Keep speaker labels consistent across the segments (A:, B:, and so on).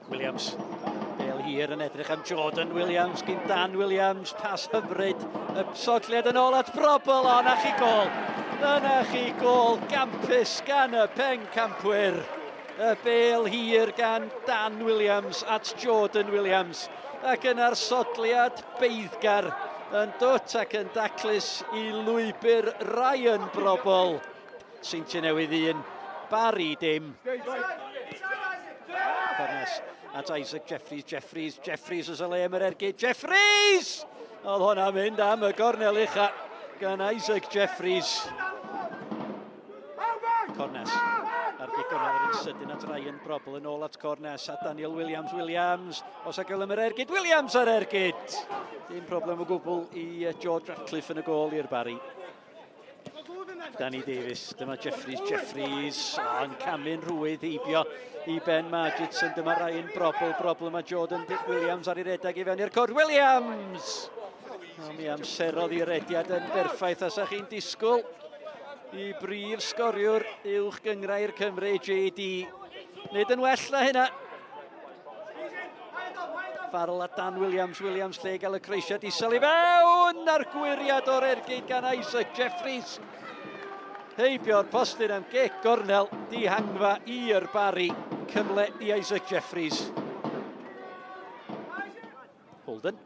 A: Williams. Bale hir yn edrych am Jordan Williams gyn Dan Williams. Pas hyfryd. Y sogliad yn ôl at Brobl. O, na chi gol. Yna chi gol. Gampus gan y pencampwyr. Y Bale hir gan Dan Williams at Jordan Williams. Ac yn arsodliad beiddgar yn dwt ac yn daclus I lwybr Ryan Brobl. Seintiau Newydd 1, Barri dim. Cornes at Isaac Jeffries as y le am yr ergyd. Jeffries! Oedd hwnna mynd am y gornel ucha gan Isaac Jeffries. Cornes ar gornel yr un sydyn at Ryan Brobl yn ôl at Cornes a Daniel Williams. Os ac am yr ergyd, Williams ar ergyd. Dim problem o gwbl I George Ratcliffe yn y gol i'r Barri. Danny Davies, dyma Jeffries, yn camu'n rwydd heibio I Ben Magidson, dyma Ryan Brobl mae Jordan Williams ar ei redag I fewn i'r cwrdd. Williams! Mi amserodd I rediad yn berffaith as a'ch chi'n disgwyl I brif sgoriwr uwch gyngrau'r Cymru JD. Nid yn well na hynna. Farrell a Dan Williams lle gael y creisiad isel I fewn ar gwiriad o'r ergyd gan Isaac Jeffries. Heibio'r postyn am gic gornel dihangfa i'r Barri. Cyfle I Isaac Jeffries. Holden.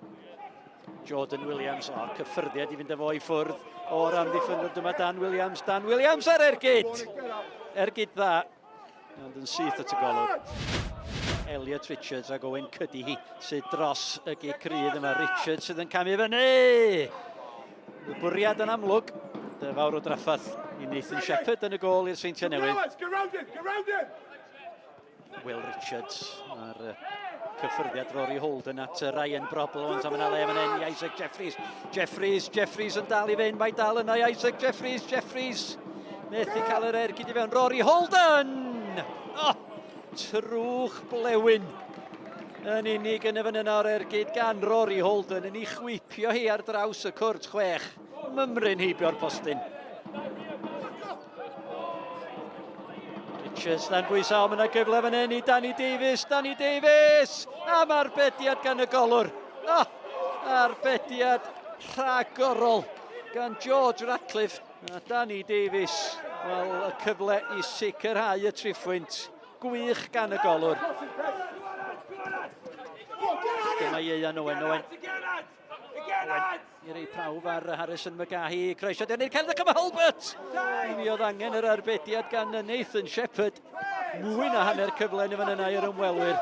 A: Jordan Williams. O'r cyffyrddiad I fynd efo I ffwrdd. O'r amddiffynwyr dyma Dan Williams ar ergyd. Ergyd dda. Ond yn syth at y golwg. Elliot Richards ac Owen Cuddy hi sydd dros y gic rydd yma. Richards sydd yn camu fyny. Y bwriad yn amlwg. Dy fawr o draffath I Nathan Shepherd yn y gol i'r Seintiau Newydd. Will Richards ar cyffyrddiad Rory Holden at Ryan Brobl. Ond am yna le fan hyn I Isaac Jeffries yn dal I fynd. Mae dal yna I Isaac Jeffries. Methu cael yr ergyd I fewn. Rory Holden! Oh, trwch blewyn. Yn unig yn y fan yna o'r ergyd gan Rory Holden yn ei chwipio hi ar draws y cwrt 6. Mymryn heibio'r postyn. Richards dan bwysa am yna gyfle fan hyn I Danny Davies. Am arbediad gan y golwr. Arbediad rhagorol gan George Ratcliffe. A Danny Davies. Wel, y cyfle I sicrhau y triffwynt. Gwych gan y golwr. Dyma Ieuan Owen. I rei prawf ar Harrison McGahey. Croesiad i'r cerdd ac am Hulbert. Mi oedd angen yr arbediad gan Nathan Shepherd. Mwy na hanner cyfle yn y fan yna i'r ymwelwyr.